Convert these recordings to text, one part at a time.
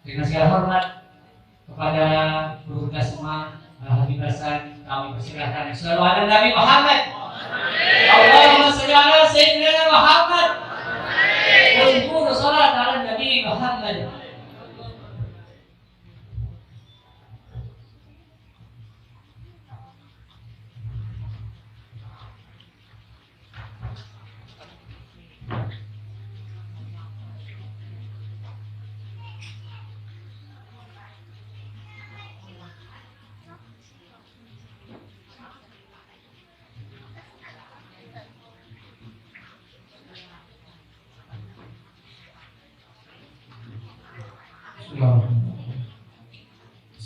Dengan segala hormat kepada guru kita semua, Habib Hasan, kami persilahkan. Sallu ala Nabi Muhammad. Allahumma shalli ala Sayyidina Muhammad. Wa qulu salat ala Nabi Muhammad.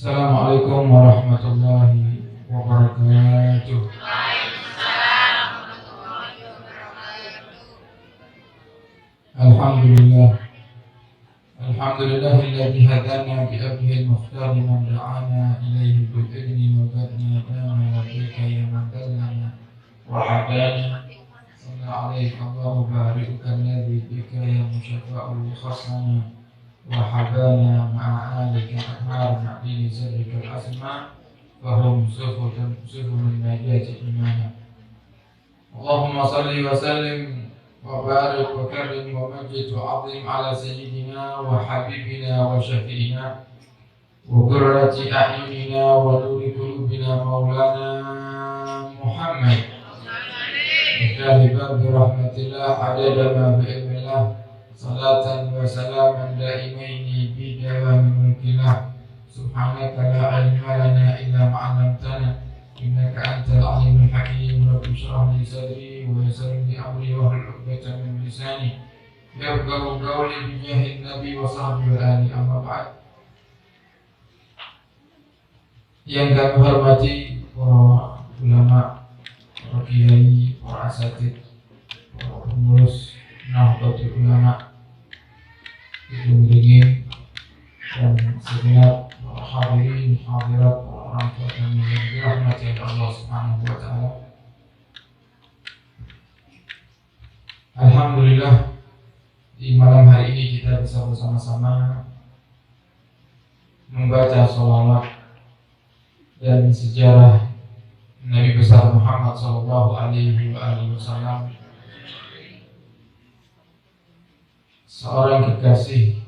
Assalamualaikum warahmatullahi wabarakatuh. Alhamdulillah. Alhamdulillahilladzi hadana bi abdihi al-mukhtar man da'ana ilayhi bil idni wa badna dana rabbika ya man dallana wa hadana. Sallallahu alaihi Allahu barika alladzi bika ya musyaffa'ul khasana wa habana ma'a alika athar ma'dini zarrikal asma wa hum sufun najati imana. Allahumma salli wa sallim wa barik wa karim wa majid wa azim ala sayyidina wa habibina wa syafi'ina wa qurrati a'yunina wa nuri qulubina maulana Muhammad. Mustahibah birahmatillah adada ma bi'ilmillah salatan wa salaman daimaini bidawami mulkillah. Subhanaka la ilma lana illa ma'alamtana innaka antal alimul hakim. Rabbi shrah li sadri wa yassir li amri wa hlul 'uqdatam min lisani yafqahu qawli bi jahi nabi wa sahbihi wa ali. Amma ba'd. Yang kami hormati para ulama, para kiai, para asatidz, para pengurus Nahdlatul Ulama, Gedung Beringin, dan segenap para hadirin hadirat, para orang tua kami yang dirahmati oleh Allah Subhanahu wa taala. Alhamdulillah, di malam hari ini kita bisa bersama-sama membaca sholawat dan sejarah Nabi besar Muhammad sallallahu alaihi wasallam, seorang kekasih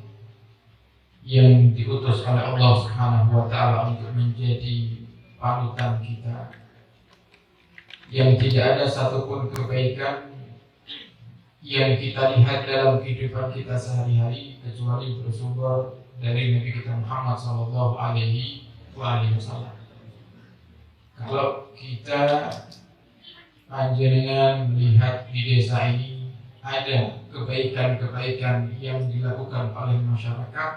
yang diutus oleh Allah Subhanahu wa taala untuk menjadi panutan kita, yang tidak ada satupun kebaikan yang kita lihat dalam kehidupan kita sehari-hari kecuali bersumber dari Nabi kita Muhammad sallallahu alaihi wasallam. Kalau kita panjenengan melihat di desa ini ada kebaikan-kebaikan yang dilakukan oleh masyarakat,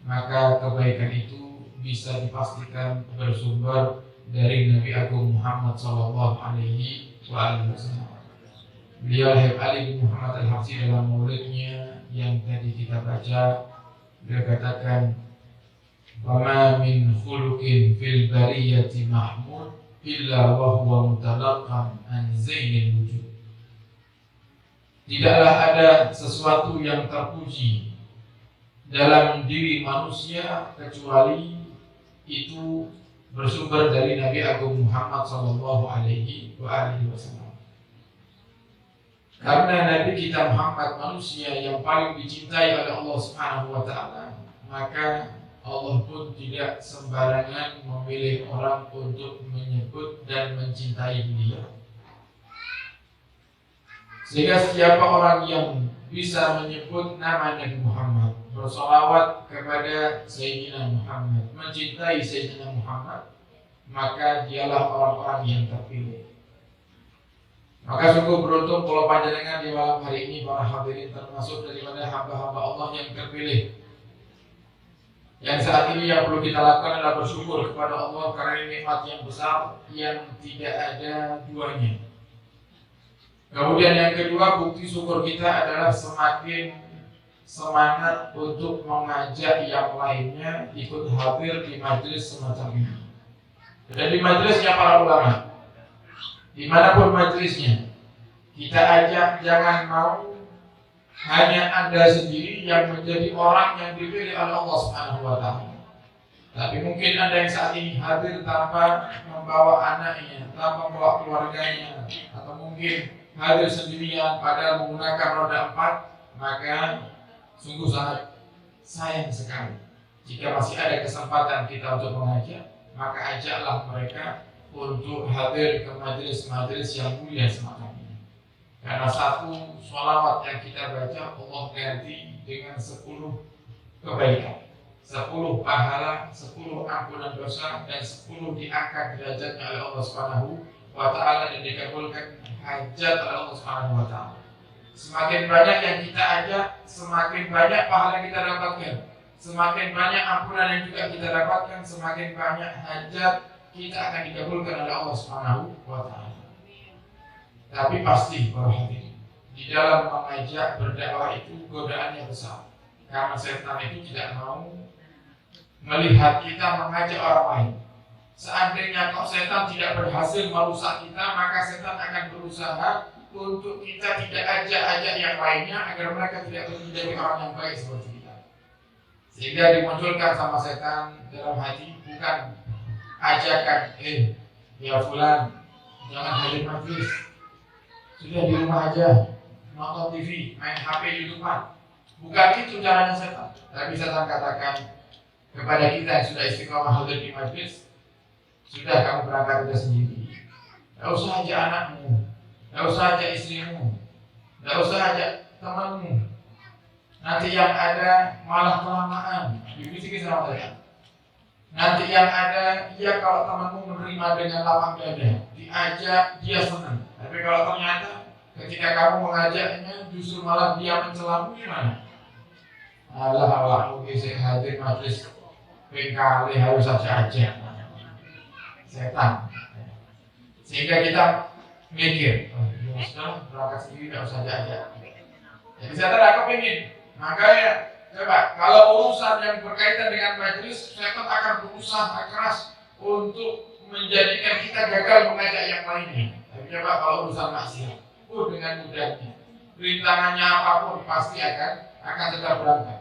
maka kebaikan itu bisa dipastikan bersumber dari Nabi Agung Muhammad sallallahu alaihi wasallam. Beliau Habib Ali bin Muhammad Al-Habsyi dalam maulidnya yang tadi kita baca, beliau katakan, "Wa ma min khuluqin fil bariyati mahmud illa wa huwa mutalaqqan an zainil wujud." Tidaklah ada sesuatu yang terpuji dalam diri manusia kecuali itu bersumber dari Nabi Agung Muhammad sallallahu alaihi wasallam. Karena Nabi kita Muhammad manusia yang paling dicintai oleh Allah Subhanahu wa taala, maka Allah pun tidak sembarangan memilih orang untuk menyebut dan mencintai beliau. Sehingga siapa orang yang bisa menyebut nama Nabi Muhammad, bersolawat kepada Sayyidina Muhammad, mencintai Sayyidina Muhammad, maka dialah orang-orang yang terpilih. Maka sungguh beruntung kalau panjenengan di malam hari ini para hadirin termasuk daripada hamba-hamba Allah yang terpilih. Yang saat ini yang perlu kita lakukan adalah bersyukur kepada Allah karena nikmat yang besar yang tidak ada duanya. Kemudian yang kedua, bukti syukur kita adalah semakin semangat untuk mengajak yang lainnya ikut hadir di majelis semacam ini. Dan di majelisnya para ulama, dimanapun majelisnya, kita ajak jangan mau hanya Anda sendiri yang menjadi orang yang dipilih oleh Allah Subhanahu wa taala. Tapi mungkin ada yang saat ini hadir tanpa membawa anaknya, tanpa membawa keluarganya, atau mungkin hadir sendirian padahal menggunakan roda 4, maka sungguh sangat sayang sekali. Jika masih ada kesempatan kita untuk mengajak, maka ajaklah mereka untuk hadir ke majelis-majelis yang mulia semacam ini. Karena satu sholawat yang kita baca, Allah ganti dengan 10 kebaikan, 10 pahala, 10 ampunan dosa, dan 10 diangkat derajatnya oleh Allah Subhanahu wa taala dan dikabulkan hajat oleh Allah Subhanahu wa taala. Semakin banyak yang kita ajak, semakin banyak pahala yang kita dapatkan. Semakin banyak ampunan yang juga kita dapatkan, semakin banyak hajat kita akan dikabulkan oleh Allah Subhanahu wa taala. Tapi pasti para hadirin, di dalam mengajak berdakwah itu godaannya besar. Karena setan itu tidak mau melihat kita mengajak orang lain. Seandainya kok setan tidak berhasil merusak kita, maka setan akan berusaha untuk kita tidak ajak-ajak yang lainnya agar mereka tidak menjadi orang yang baik seperti kita. Sehingga dimunculkan sama setan dalam hati bukan ajakan, ya fulan, jangan hadir majlis, sudah di rumah aja, nonton TV, main HP di rumah. Bukan itu caranya setan. Tapi setan katakan kepada kita yang sudah istiqomah hadir di majlis, sudah kamu berangkat saja sendiri. Tidak usah ajak anakmu, tidak usah ajak istrimu, tidak usah ajak temanmu. Nanti yang ada malah kelamaan. Dibisiki sama saya. Nanti yang ada, ya kalau temanmu menerima dengan lapang dada, diajak dia senang. Tapi kalau ternyata ketika kamu mengajaknya justru malah dia mencelamu, gimana? Allah mungkin saya hadir majlis kali harus saja ajak setan. Sehingga kita mikir, sudah berangkat sendiri tidak usah ajak. Jadi setan aku ingin. Makanya coba kalau urusan yang berkaitan dengan majelis, setan akan berusaha keras untuk menjadikan kita gagal mengajak yang lainnya. Tapi coba kalau urusan maksiat, dengan mudahnya, rintangannya apapun pasti akan tetap berangkat.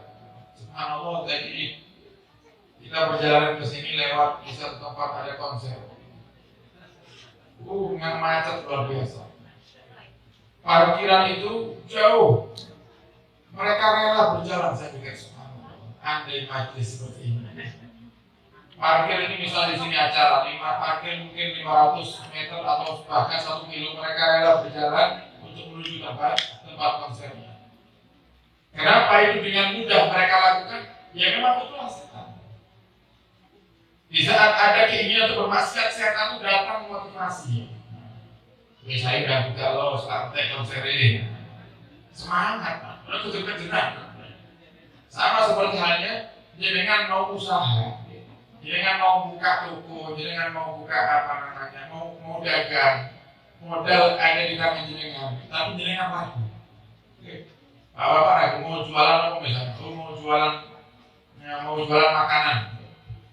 Subhanallah, tadi kita perjalanan ke sini lewat di satu tempat ada konser. Yang macet luar biasa. Parkiran itu jauh. Mereka rela berjalan, saya pikir subhanallah. Andai majlis seperti ini. Parkir ini misalnya di sini acara, parkir mungkin 500 meter atau bahkan 1 kilo, mereka rela berjalan untuk menuju tempat konsernya. Kenapa itu dengan mudah mereka lakukan? Ya memang itulah setan. Di saat ada keinginan untuk bermaksiat, setan itu datang memotivasi. Saya udah buka lo sampai konser ini. Semangat, udah tutup kejenak. Sama seperti halnya, jenengan mau usaha, jenengan mau buka toko, jenengan mau buka mau dagang, modal ada di tangan jenengan, tapi jenengan ragu. Bapak ragu mau jualan apa misalnya? Mau jualan makanan,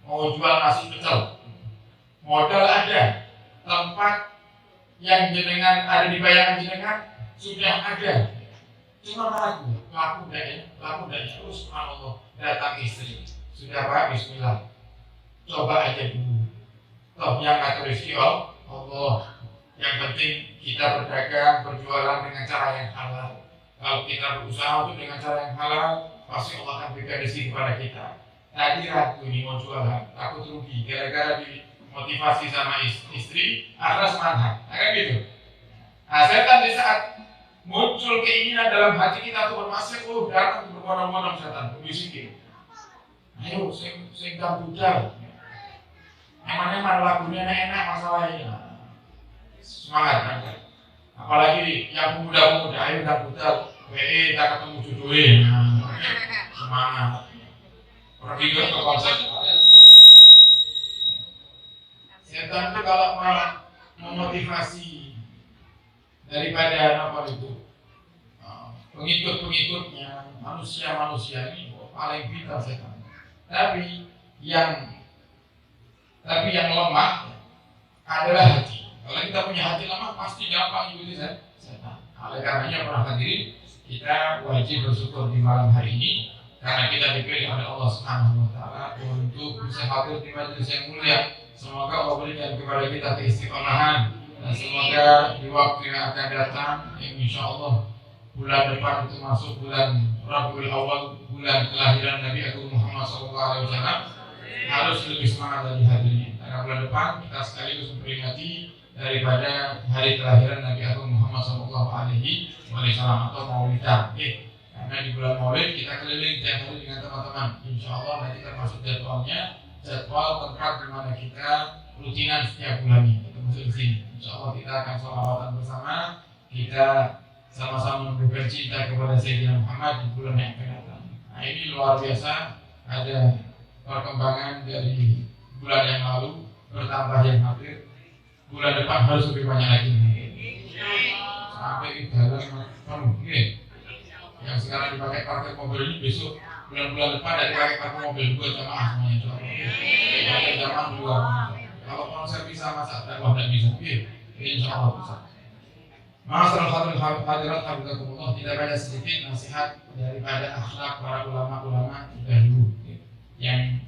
mau jual nasi pecel, modal ada, tempat yang jenengan ada di bayangan jenengan sudah ada. Cuma ragu, laku enggak ya? Terus subhanallah, datang istri, sudah Pak, bismillah, coba aja dulu. Toh yang ngatur rezeki Allah. Yang penting kita berdagang, berjualan dengan cara yang halal. Kalau kita berusaha untuk dengan cara yang halal, pasti Allah akan berikan rezeki kepada kita. Tadi ragu ini mau jualan, takut rugi, gara-gara dimotivasi sama istri, akhirnya semangat, kan gitu. Nah, setan di saat muncul keinginan dalam hati kita untuk bermaksiat, datang berbondong-bondong setan, bisikin. Ayo, singgang budal. Emang lagunya enak masalahnya. Semangat kan? Apalagi yang pemuda-pemuda, ayo udah budal, tak ketemu jodohin. Semangat. Pergi ke konser. Setan itu kalau memotivasi daripada pengikut-pengikutnya, manusia ini paling pintar setan. Tapi yang lemah adalah hati. Kalau kita punya hati lemah, pasti gampang ikuti setan. Oleh karenanya para hadirin, kita wajib bersyukur di malam hari ini karena kita dipilih oleh Allah Subhanahu wa taala untuk bisa hadir di majelis yang mulia. Semoga Allah berikan kepada kita keistiqomahan dan semoga di waktu yang akan datang insyaallah bulan depan itu masuk bulan Rabiul Awal, bulan kelahiran Nabi Agung Muhammad SAW, harus lebih semangat dari hari ini karena bulan depan kita sekaligus memperingati daripada hari kelahiran Nabi Agung Muhammad SAW atau Maulidan. Karena di bulan Maulid kita keliling tiap hari dengan teman-teman. Insya Allah nanti termasuk jadwalnya, jadwal tempat di mana kita rutinan setiap bulannya. Kita masuk di sini. Insya Allah kita akan sholawatan bersama. Kita sama-sama menunjukkan cinta kepada Sayyidina Muhammad di bulan yang akan datang. Nah ini luar biasa, ada perkembangan dari bulan yang lalu bertambah yang hadir. Bulan depan harus lebih banyak lagi. Sampai jalan penuh. Yang sekarang dipakai parkir mobil ini besok bulan-bulan depan dari pakai parkir mobil dua jamaah semuanya. Pakai jamaah dua. Kalau konsep bisa masa dakwah tidak bisa. Insya Allah bisa. Masyaallah hadirat hafizakumullah, tidak ada sedikit nasihat daripada akhlak para ulama-ulama dahulu yang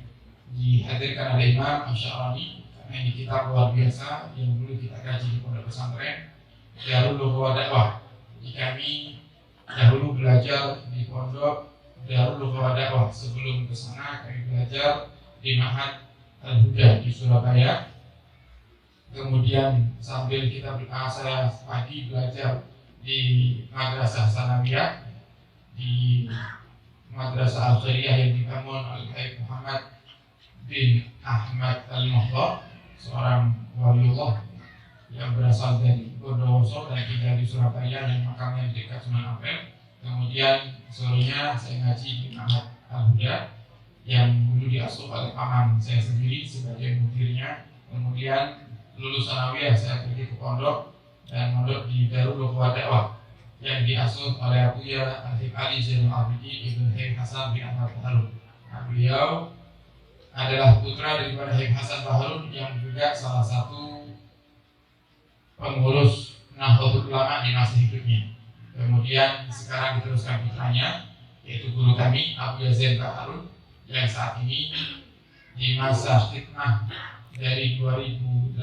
dihadirkan oleh Imam Asy'arani. Karena ini kitab luar biasa yang dulu kita kaji di pondok pesantren Darul Lughah Dakwah. Jadi kami dahulu belajar di pondok Darul Lughah Dakwah. Sebelum ke sana kami belajar di Ma'had Al-Huda di Surabaya. Kemudian sambil kita saya pagi belajar di Madrasah Sanawiyah, di Madrasah Al-Khairiyah yang dibangun oleh Syekh Muhammad bin Ahmad Al-Muhdar, seorang waliullah yang berasal dari Bondowoso dan tinggal di Surabaya yang makamnya di dekat Sunan Ampel. Kemudian sorenya saya ngaji di Ma'had Al-Huda yang dulu diasuh oleh paman saya sendiri sebagai mudirnya. Kemudian lulus sanawiyah saya pergi ke pondok dan mondok di Darul Lughah Dakwah yang diasuh oleh Abuya Habib Ali Zainul Abidin Ibn Habib Hasan bin Ahmad Baharun. Nah, beliau adalah putra daripada Habib Hasan Baharun yang juga salah satu pengurus Nahdlatul Ulama di masa hidupnya. Kemudian sekarang diteruskan putranya yaitu guru kami Abuya Zain Baharun yang saat ini di masa khidmah dari 2018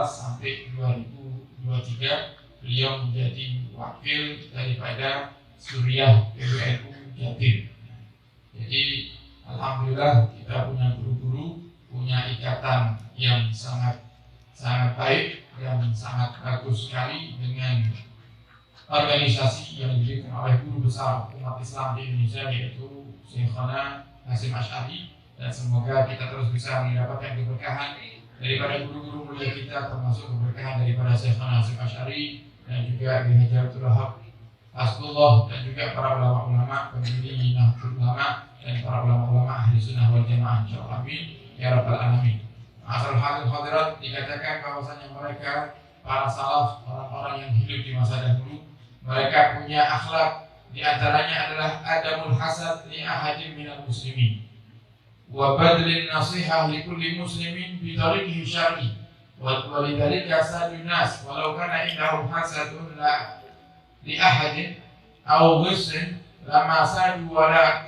sampai 2023 beliau menjadi wakil daripada Suriah PBNU Jatim. Jadi alhamdulillah kita punya guru-guru, punya ikatan yang sangat baik dan sangat bagus sekali dengan organisasi yang didirikan oleh guru besar umat Islam di Indonesia yaitu Syekhana Hasyim Asy'ari, dan semoga kita terus bisa mendapatkan keberkahan daripada guru-guru mulia kita, termasuk keberkahan daripada Syekhana Hasyim Asy'ari dan juga Kiai Hajar Turahab Hasbullah dan juga para ulama-ulama pendiri Nahdlatul Ulama dan para ulama-ulama ahli sunnah wal jamaah insyaallah amin ya rabbal alamin. Asal hadirat dikatakan bahwasanya mereka para salaf, orang-orang yang hidup di masa dahulu, mereka punya akhlak, di antaranya adalah adamul hasad li ahadin minal muslimin wa badlin nasihah li kulli muslimin bi tariqihi syar'i wa lidzalika sadun nas walau kana indahum hasadun la li ahadin aw ghisrin lama sadu wala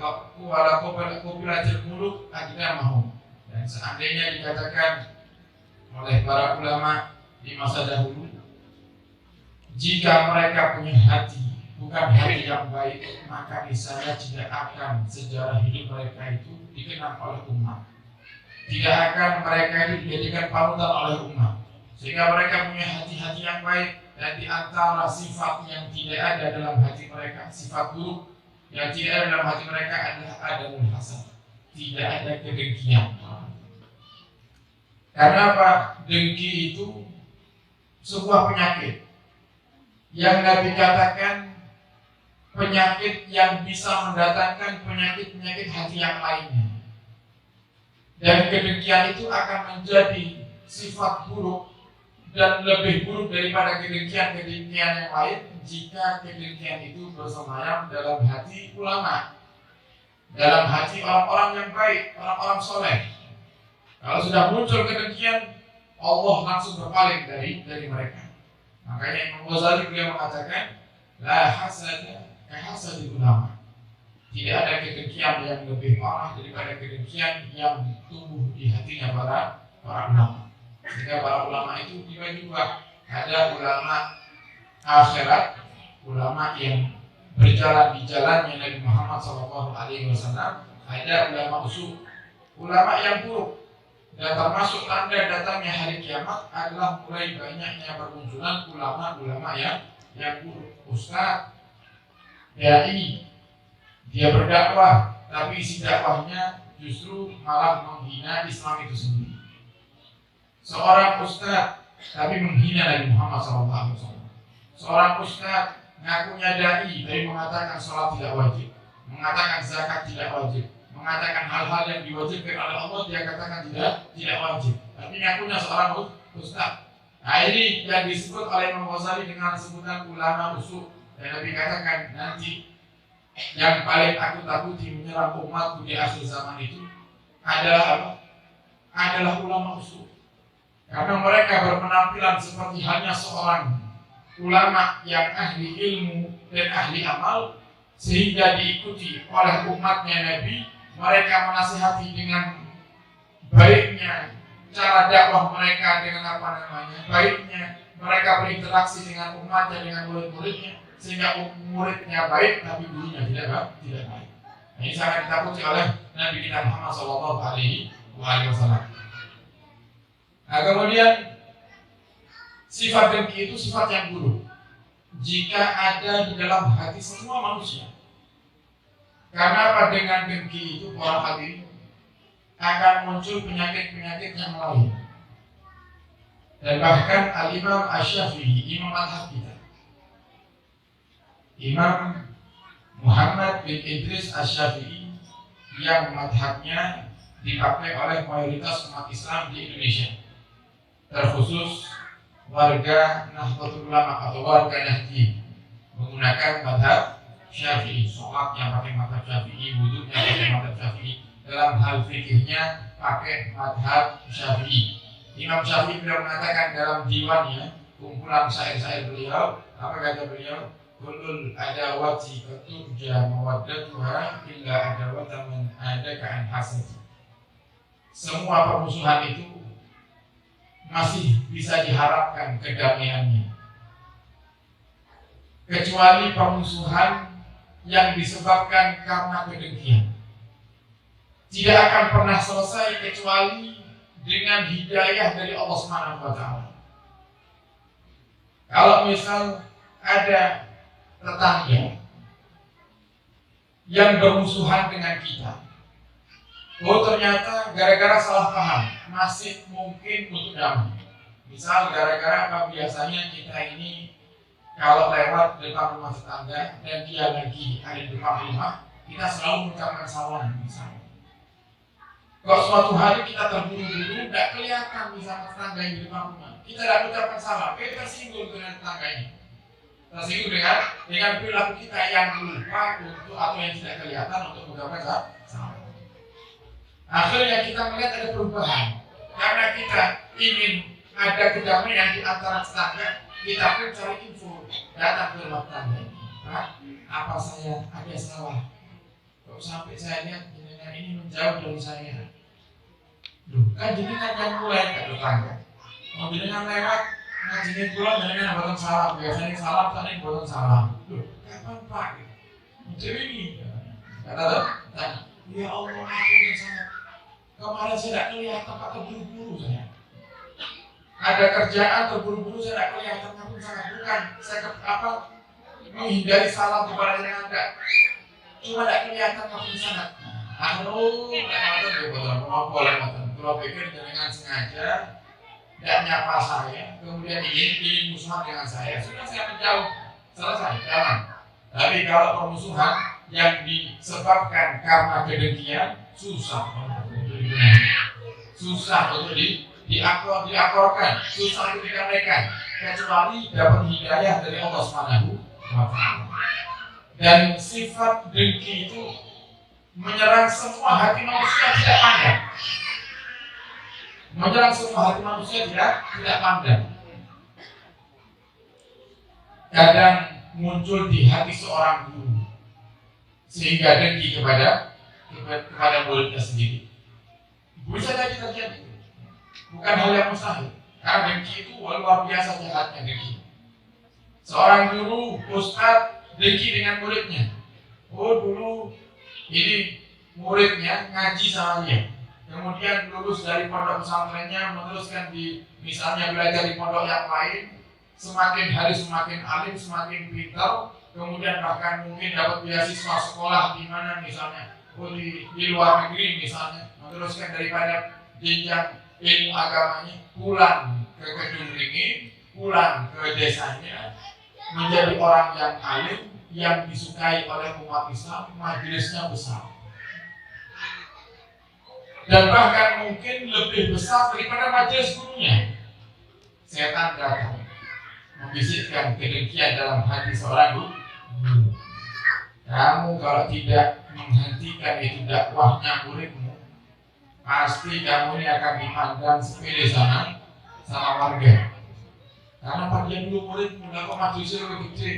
qabilatil muluk aqdamahum. Dan seandainya dikatakan oleh para ulama di masa dahulu, jika mereka punya hati bukan hati yang baik, maka niscaya tidak akan sejarah hidup mereka itu dikenang oleh umat. Tidak akan mereka itu dijadikan panutan oleh umat. Sehingga mereka punya hati-hati yang baik, dan di antara sifat yang tidak ada dalam hati mereka, sifat buruk yang tidak ada dalam hati mereka adalah adamul hasad. Tidak ada kedengkian. Karena apa? Dengki itu sebuah penyakit yang Nabi katakan penyakit yang bisa mendatangkan penyakit-penyakit hati yang lainnya. Dan kedengkian itu akan menjadi sifat buruk dan lebih buruk daripada kedengkian yang lain jika kedengkian itu bersemayam dalam hati ulama, dalam hati orang-orang yang baik, orang-orang soleh. Kalau sudah muncul kedengkian, Allah langsung berpaling dari mereka. Makanya Imam Ghazali beliau mengatakan, la hasada kehasad ulama. Tidak ada kedengkian yang lebih parah daripada kedengkian yang tumbuh di hatinya para ulama. Sehingga para ulama itu dibagi dua. Ada ulama akhirat, ulama yang berjalan di jalannya Nabi Muhammad SAW. Ada ulama usul, ulama yang buruk. Dan termasuk tanda datangnya hari kiamat adalah mulai banyaknya bermunculan ulama-ulama yang buruk. Ustaz, dai, dia berdakwah, tapi isi dakwahnya justru malah menghina Islam itu sendiri. Seorang ustaz tapi menghina Nabi Muhammad SAW. Seorang ustaz ngakunya dai tapi mengatakan salat tidak wajib, mengatakan zakat tidak wajib, mengatakan hal-hal yang diwajibkan oleh Allah dia katakan tidak wajib, tapi ngakunya seorang ustaz. Nah ini yang disebut oleh Imam Ghazali dengan sebutan ulama usul. Dan Nabi katakan nanti yang paling aku takuti menyerang umatku di akhir zaman itu adalah apa? Adalah ulama usul. Karena mereka berpenampilan seperti hanya seorang ulama yang ahli ilmu dan ahli amal, sehingga diikuti oleh umatnya Nabi. Mereka menasihati dengan baiknya cara dakwah mereka, dengan baiknya mereka berinteraksi dengan umatnya, dengan murid-muridnya, sehingga muridnya baik tapi gurunya tidak baik. Ini sangat ditakuti oleh Nabi kita Muhammad SAW. Nah kemudian sifat dengki itu sifat yang buruk jika ada di dalam hati semua manusia. Karena apa? Dengan dengki itu para hadirin akan muncul penyakit-penyakit yang lain. Dan bahkan Al-Imam Asy-Syafi'i, imam madhab kita, Imam Muhammad bin Idris Asy-Syafi'i, yang madhabnya dipakai oleh mayoritas umat Islam di Indonesia, terkhusus warga Nahdlatul Ulama atau warga Nahdi, menggunakan madhab Syafi'i. Sholatnya pakai madhab Syafi'i, wudhunya pakai madhab Syafi'i, dalam hal fikihnya pakai madhab Syafi'i. Imam Syafi'i beliau mengatakan dalam diwannya, kumpulan syair-syair beliau, apa kata beliau? Kullul adawati turja mawaddatuha illa adawata man adaka an hasadi. Semua permusuhan itu masih bisa diharapkan kedamaiannya, kecuali permusuhan yang disebabkan karena kedengkian. Tidak akan pernah selesai kecuali dengan hidayah dari Allah SWT. Kalau misal ada tetangga yang bermusuhan dengan kita, ternyata gara-gara salah paham masih mungkin untuk damai. Misal gara-gara apa, biasanya kita ini kalau lewat depan rumah tetangga dan dia lagi ada di depan rumah, kita selalu mengucapkan salam misalnya. Kalau suatu hari kita terburu-buru, tidak kelihatan misalnya tetangga yang di depan rumah, kita tidak mengucapkan salam, kita tersinggung dengan tetangga ini, tersinggung dengan perilaku kita yang lupa untuk atau yang tidak kelihatan untuk mengucapkan salam. Akhirnya kita melihat ada perubahan karena kita ingin ada kedamaian di antara tetangga. Kita pun cari info, datang ke rumah tetangga. Pak, apa saya ada salah? Kok sampai saya lihat jenengan ini menjauh dari saya? Loh, kan jenengan yang mulai ke tetangga. Mau jenengan lewat, ngajinin pulang jenengan buatan salam. Biasanya salam, tadi buatan salam. Loh, kapan Pak? Macam ini. Kata tetangga, ya Allah, aku yang sangat. Kemarin saya tidak kelihatan, Pak, terburu-buru saya. Ada kerjaan terburu-buru, saya tidak kelihatan, aku sangat bukan. Saya menghindari salam kepada yang ada. Cuma tidak kelihatan, aku sangat. Mau boleh makan. Kalau pikir jangan sengaja tidak menyapa saya, kemudian ingin musuhan dengan saya, sudah saya menjauh, selesai, jalan. Tapi kalau permusuhan yang disebabkan karena kedengkian, susah untuk diakorkan, susah untuk dikatakan, kecuali dapat hidayah dari Allah Subhanahu wa Ta'ala. Dan sifat dengki itu menyerang semua hati manusia tidak pandang. Menyerang semua hati manusia tidak pandang. Kadang muncul di hati seorang guru, sehingga dengki kepada muridnya sendiri. Bisa jadi terjadi, bukan hal yang mustahil. Karena dengki itu luar biasa jahatnya dengki. Seorang guru, ustaz dengki dengan muridnya. Oh dulu ini muridnya ngaji sama dia, kemudian lulus dari pondok pesantrennya meneruskan di misalnya belajar di pondok yang lain, semakin hari semakin alim, semakin pintar, kemudian bahkan mungkin dapat beasiswa sekolah di mana misalnya di luar negeri misalnya, meneruskan daripada jenjang ilmu agamanya, pulang ke Kedung Ringin, pulang ke desanya, menjadi orang yang alim, yang disukai oleh umat Islam, majelisnya besar. Dan bahkan mungkin lebih besar daripada majelis gurunya. Setan datang membisikkan kedengkian dalam hati seorang guru. Kamu kalau tidak menghentikan itu dakwahnya muridmu, pasti kamu ini akan dipandang sepele sama warga. Karena dia dulu muridmu, kok majelisnya lebih gede.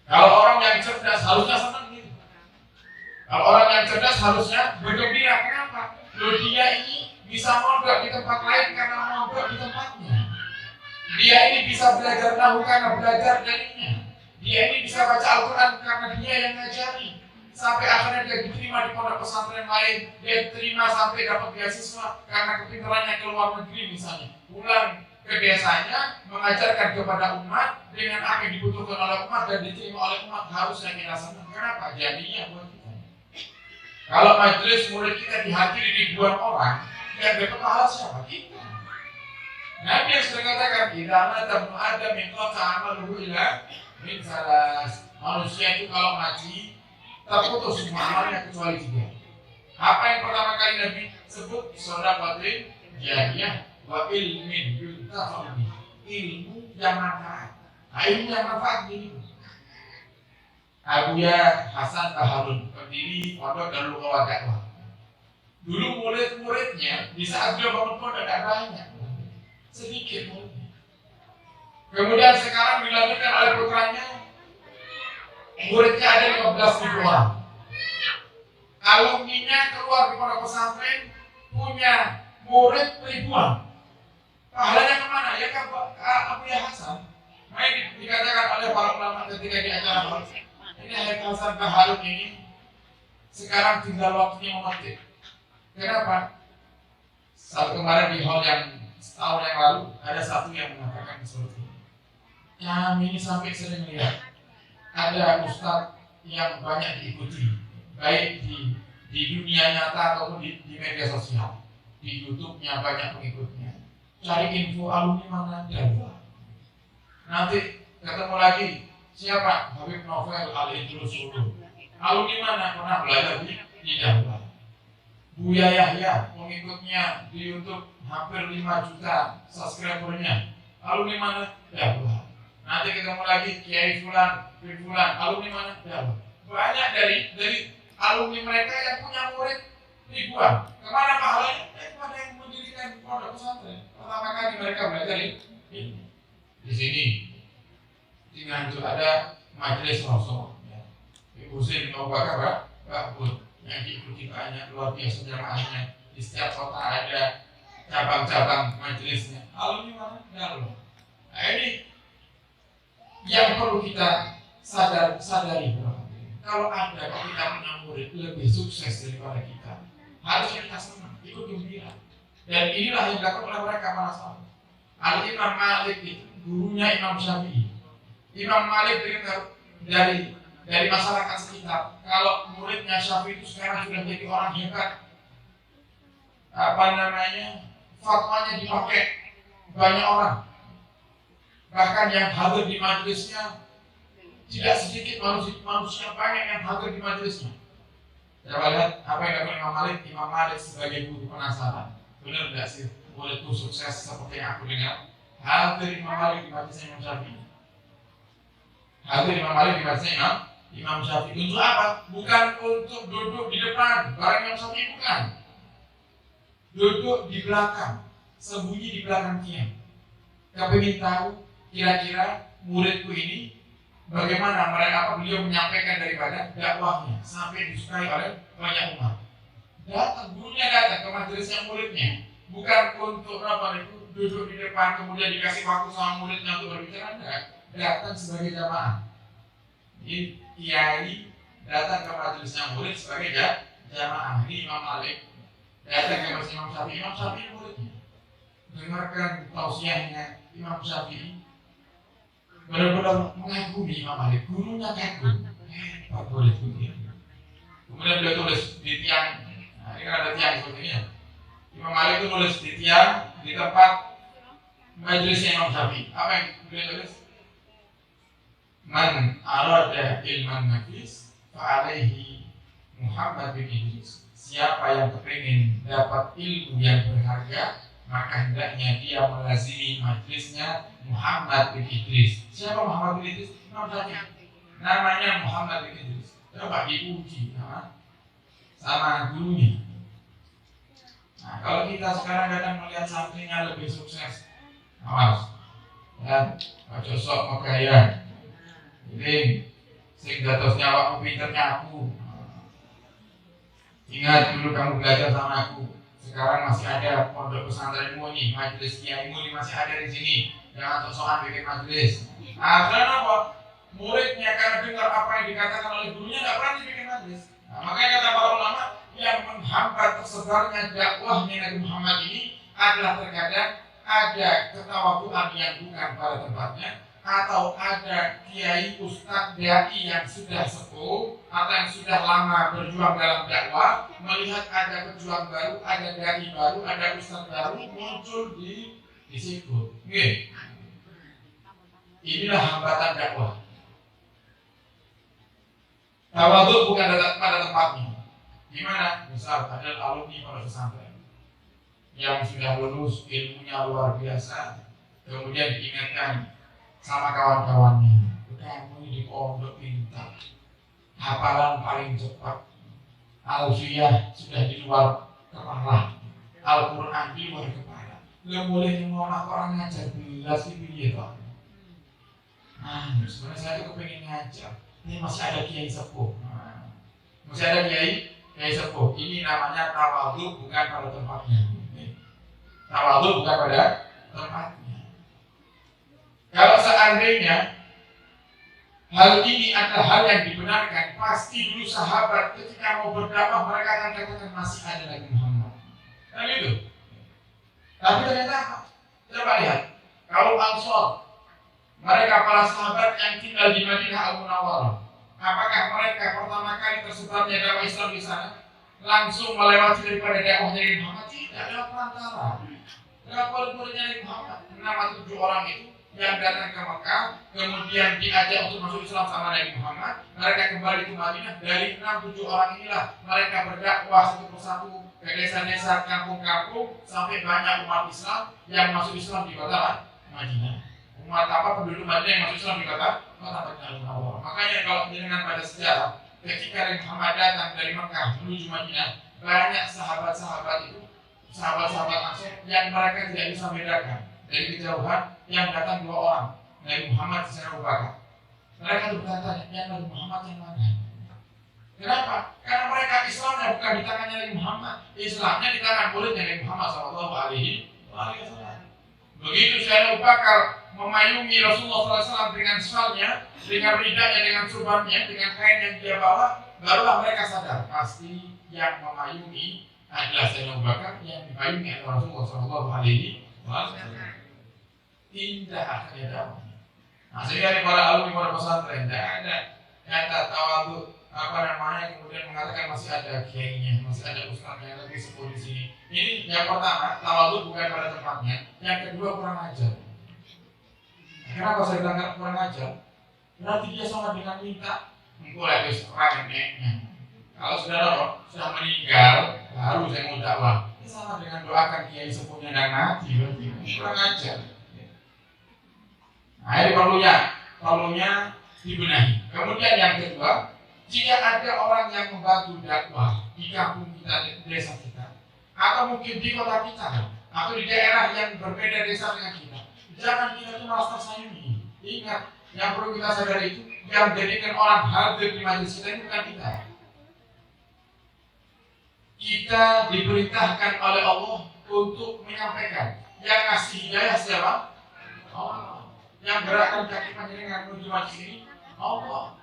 Kalau orang yang cerdas harusnya senang gitu. Kalau orang yang cerdas harusnya bergembira. Kenapa? Loh dia ini bisa mondok di tempat lain karena mondok di tempatnya. Dia ini bisa belajar nahu karena belajar darinya. Dia ini bisa baca Al-Quran karena dia yang ngajari. Sampai akhirnya dia diterima di pondok pesantren lain. Dia diterima sampai dapat beasiswa karena kepintarannya ke luar negeri misalnya. Pulang ke desanya mengajarkan kepada umat dengan apa yang dibutuhkan oleh umat dan diterima oleh umat, harusnya kita senang. Kenapa? Jadinya buat kita. Kalau majelis murid kita dihadiri ribuan orang, yang dapat pahala siapa? Kita. Nabi yang sudah katakan, idama tamu adam min qata amaluhu ila min salas. Manusia itu kalau mati terputus semua amalnya kecuali 3. Apa yang pertama kali Nabi sebut? Shadaqatin jariyah wa ilmin yuntafa'u bihi. Ilmu yang manfaat. Ilmu yang manfaat ini. Abuya Hasan Baharun, pendiri pondok Darul Qawah Dakwah. Dulu murid-muridnya di saat beliau bangun pondok tidak banyak, sedikit muridnya. Kemudian sekarang dilanjutkan oleh putranya, muridnya ada 15.000 orang. Alumninya keluar di pondok pesantren punya murid ribuan. Pahalanya kemana? Ya ke Abuya Hasan. Main dikatakan oleh para ulama ketika di acara ini Hasan Baharun ini sekarang tinggal waktunya memetik. Kenapa? Saat kemarin di hall yang setahun yang lalu ada satu yang mengatakan seperti ini. Kami ini sampai sering melihat ada ustadz yang banyak diikuti, baik di dunia nyata ataupun di media sosial. Di YouTube-nya banyak pengikutnya. Cari info alumni mana ada. Nanti ketemu lagi siapa? Habib Novel Al-Idrus Sulu. Alumni mana? Pernah belajar di Jawa. Buya Yahya, pengikutnya di YouTube hampir 5 juta subscribernya. Alumni mana? Jawa. Nanti ketemu lagi Kiai Fulan, alumni mana? Jawa. Banyak dari alumni mereka yang punya murid ribuan. Kemana pahalanya? Kepada yang mendirikan pondok pesantren. Pertama kali mereka belajar ini. Di sini di Nganjuk ada majelis Rasul. Ibu Sri mau bakar Bud yang diikuti banyak, luar biasa jamaahnya. Di setiap kota ada cabang-cabang majelisnya. Alumni mana? Dalam. Nah ini yang perlu kita sadari bahwa kalau ada kita punya murid lebih sukses daripada kita, harusnya kita senang, ikut gembira. Dan inilah yang dilakukan oleh mereka para sahabat. Al-Imam Malik itu gurunya Imam Syafi'i. Imam Malik dengar dari masyarakat sekitar, kalau muridnya Syafi'i itu sekarang sudah jadi orang hebat, fatwanya dipakai banyak orang. Bahkan yang hadir di majelisnya tidak sedikit manusia banyak yang hadir di majelisnya. Coba lihat apa yang dilakukan Imam Malik. Imam Malik sebagai guru penasaran, benar tidak sih muridku sukses seperti yang aku dengar? Hadir Imam Malik di majelisnya Imam Syafi'i. Hadir Imam Malik di majelisnya Imam Syafi'i. Untuk apa? Bukan untuk duduk di depan bareng Imam Syafi'i, bukan. Duduk di belakang, sembunyi di belakang tiang. Kau ingin tahu kira-kira muridku ini bagaimana beliau menyampaikan daripada dakwahnya sampai disukai oleh banyak umat. Gurunya datang ke majelisnya muridnya, bukan untuk duduk di depan kemudian dikasih waktu sama muridnya untuk berbicara, enggak. Datang sebagai jamaah. Ini kiai datang ke majelisnya murid sebagai jamaah. Ini Imam Malik datang ke majelis Imam Syafi'i. Imam Syafi'i muridnya, dengarkan tausiahnya Imam Syafi'i, benar-benar mengagumi Imam Malik. Gurunya kagum, hebat murid itu. Kemudian beliau tulis di tiang. Nah, ini kan ada tiang seperti ini ya. Imam Malik itu nulis di tiang di tempat majelisnya Imam Syafi'i. Apa yang beliau tulis? Man arada ilman nafis fa'alaihi Muhammad bin Idris. Siapa yang kepingin dapat ilmu yang berharga, maka hendaknya dia melazimi majelisnya Muhammad bin Idris. Siapa Muhammad bin Idris? Imam Syafi'i. Namanya Muhammad bin Idris. Coba diuji sama gurunya. Nah, kalau kita sekarang kadang melihat santrinya lebih sukses, awas, ya, ojo sok megaya. Ini sing dados nyawakmu pinternya aku. Ingat dulu kamu belajar sama aku. Sekarang masih ada pondok pesantrenmu nih, majelis kiaimu ini masih ada di sini. Jangan sok-sokan bikin majelis. Nah, karena apa? Muridnya karena dengar apa yang dikatakan oleh gurunya nggak berani bikin majelis. Nah, makanya kata para ulama, yang menghambat tersebarnya dakwahnya Nabi Muhammad ini adalah terkadang ada ketawaduan yang bukan pada tempatnya, atau ada kiai ustadz dai yang sudah sepuh atau yang sudah lama berjuang dalam dakwah, melihat ada pejuang baru, ada dai baru, ada ustadz baru muncul di situ. Inilah hambatan dakwah. Tawadhu bukan pada tempatnya. Gimana? Misal ada alumni pada pesantren yang sudah lulus, ilmunya luar biasa, kemudian diingatkan sama kawan-kawannya, kamu di pondok pintar, hafalan paling cepat, alfiyah sudah di luar kepala, Al-Quran di luar kepala, nggak boleh ngomong orang ngajar belas ini ya. Nah, sebenarnya saya tuh kepengen ngajar. Ini masih ada kiai sepuh. Masih ada kiai sepuh. Ini namanya tawadhu bukan pada tempatnya. Tawadhu bukan pada tempatnya. Kalau seandainya hal ini adalah hal yang dibenarkan, pasti dulu sahabat ketika mau berdakwah mereka akan katakan masih ada Nabi Muhammad. Kan gitu. Tapi ternyata apa? Coba lihat. Kalau Ansor, mereka para sahabat yang tinggal di Madinah Al-Munawwarah, apakah mereka pertama kali tersebarnya dakwah Islam di sana langsung melewati daripada dakwahnya Nabi Muhammad? Tidak, lewat perantara. Lewat murid-muridnya Nabi Muhammad. 6-7 orang itu yang datang ke Mekah, kemudian diajak untuk masuk Islam sama Nabi Muhammad. Mereka kembali ke Madinah. Dari 6-7 orang inilah mereka berdakwah satu persatu ke desa-desa, kampung-kampung, sampai banyak umat Islam yang masuk Islam di kota Madinah. Umat penduduk Madinah yang masuk Islam di kota Madinah Al-Munawwarah. Makanya kalau dengan pada sejarah, ketika Nabi Muhammad datang dari Mekah menuju Madinah, banyak sahabat-sahabat itu, sahabat-sahabat Ansor yang mereka tidak bisa membedakan dari kejauhan yang datang 2 orang, Nabi Muhammad dan Abu Bakar. Mereka bertanya, yang Nabi Muhammad yang mana? Kenapa? Karena mereka Islamnya bukan di tangannya Nabi Muhammad, Islamnya di tangan muridnya Nabi Muhammad SAW. Begitu Abu Bakar memayungi Rasulullah SAW dengan salnya, dengan ridanya, dengan surbannya, dengan kain yang dia bawa, barulah mereka sadar pasti yang memayungi adalah Sayyidina Abu Bakar, yang dipayungi adalah Rasulullah SAW. Indah akhirnya dakwahnya. Nah, sehingga para alumni para pesantren tidak ada kata tawadhu kemudian mengatakan masih ada kiainya, masih ada ustaznya yang lebih sepuh di sini. Ini yang pertama, tawadhu bukan pada tempatnya. Yang kedua, kurang ajar. Kenapa saya bilang kurang ajar? Berarti dia sama dengan minta engkau habis remeknya. Kalau saudara sudah meninggal, baru saya mau dakwah. Ini sama dengan doakan kiai sepuhnya dan mati, berarti kurang ajar. Nah, ini perlunya dibenahi. Kemudian yang kedua, jika ada orang yang membantu dakwah di kampung kita, di desa kita, atau mungkin di kota kita, atau di daerah yang berbeda desa dengan kita, jangan kita itu merasa tersayungi. Ingat, Yang perlu kita sadari itu, yang jadikan orang hadir di majelis kita itu bukan kita. Kita diperintahkan oleh Allah untuk menyampaikan. Yang ngasih hidayah siapa? Allah. Yang gerakkan kaki panjenengan menuju majelis ini Allah.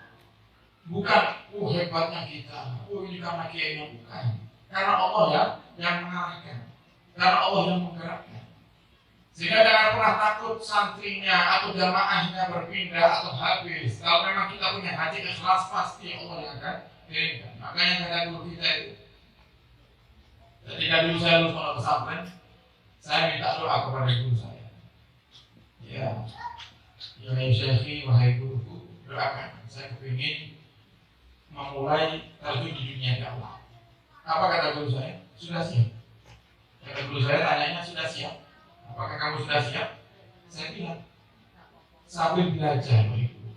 Bukan hebatnya kita, ini karena kiainya, bukan. Karena Allah ya yang mengarahkan, karena Allah yang menggerakkan. Sehingga jangan pernah takut santrinya atau jamaahnya berpindah atau habis. Kalau memang kita punya hati ikhlas, pasti Allah yang akan kirimkan. Makanya kata guru kita itu, ketika dulu saya lulus pondok pesantren, saya minta doa kepada guru saya. Ya Syekhi, wahai guruku, doakan. Saya kepingin memulai terjun di dunia dakwah. Apa kata guru saya? Sudah siap. Kata guru saya, tanyanya sudah siap. Apakah kamu sudah siap? Saya bilang, sambil belajar itu.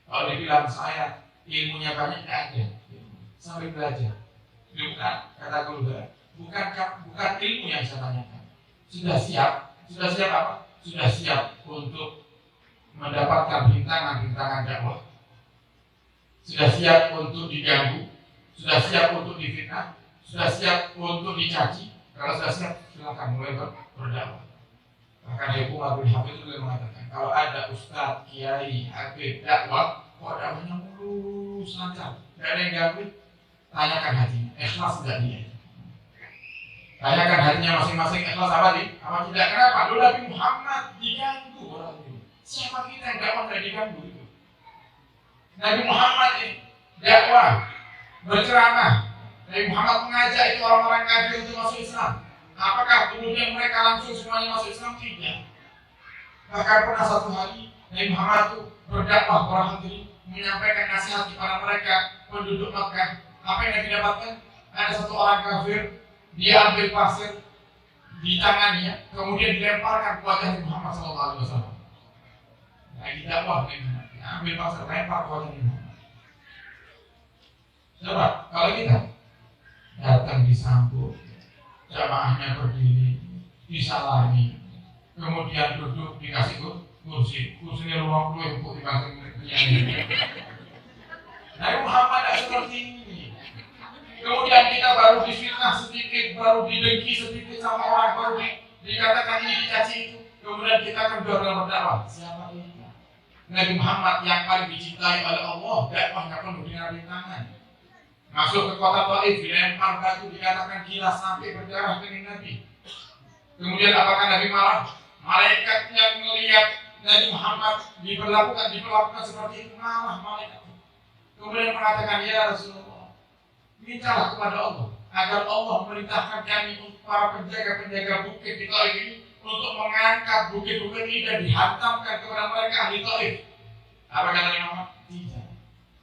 Kalau dibilang saya ilmunya banyak, tidak ada. Sambil belajar. Bukan, kata guru saya, bukan ilmu yang saya tanyakan. Sudah siap? Sudah siap apa? Sudah siap untuk mendapatkan rintangan-rintangan dakwah. Sudah siap untuk diganggu, sudah siap untuk difitnah, sudah siap untuk dicaci. Kalau sudah siap, silakan mulai berdakwah. Bahkan Ibu Abdul Habib itu mengatakan, kalau ada ustadz, kiai, habib, dakwah, kok dakwahnya mulus lancar, tidak ada yang ganggu, tanyakan hatinya, ikhlas tidak dia. Tanyakan hatinya masing-masing, ikhlas apa di? Apa tidak? Kenapa? Dulu Nabi Muhammad diganggu orang itu. Siapa kita yang dakwah tidak diganggu itu? Nabi Muhammad dakwah, berceramah. Nabi Muhammad mengajak itu orang-orang kafir untuk masuk Islam. Apakah kemudian mereka langsung semuanya masuk Islam? Tidak. Bahkan pernah satu hari Nabi Muhammad itu berdakwah para hadirin, menyampaikan nasihat kepada mereka penduduk Makkah. Apa yang Nabi dapatkan? Ada satu orang kafir, dia ambil pasir di tangannya, kemudian dilemparkan ke wajah Nabi Muhammad SAW. Lagi dakwah Nabi Muhammad, ambil pasir, lempar ke wajah Nabi Muhammad. Coba, kalau kita datang disambut, jamaahnya berdiri, disalami, kemudian duduk, dikasih kursinya ruang dulu untuk dibangkit penyanyi. Nabi Muhammad tidak seperti ini. Kemudian kita baru difitnah sedikit, baru didengki sedikit sama orang, baru dikatakan ini, dicaci itu, kemudian kita kendor dalam berdakwah. Siapa ini? Nabi Muhammad yang paling dicintai oleh Allah, dakwahnya penuh dengan rintangan. Masuk ke kota Taif, dilempar batu, dikatakan gila sampai berdarah dengan Nabi. Kemudian apakah Nabi marah? Malaikat yang melihat Nabi Muhammad diperlakukan seperti itu, marah malaikat. Kemudian mengatakan, ya Rasulullah, mintalah kepada Allah agar Allah memerintahkan kami para penjaga-penjaga bukit di Taif ini untuk mengangkat bukit-bukit ini dan dihantamkan kepada mereka ahli Taif. Apa kata Nabi Muhammad? Tidak.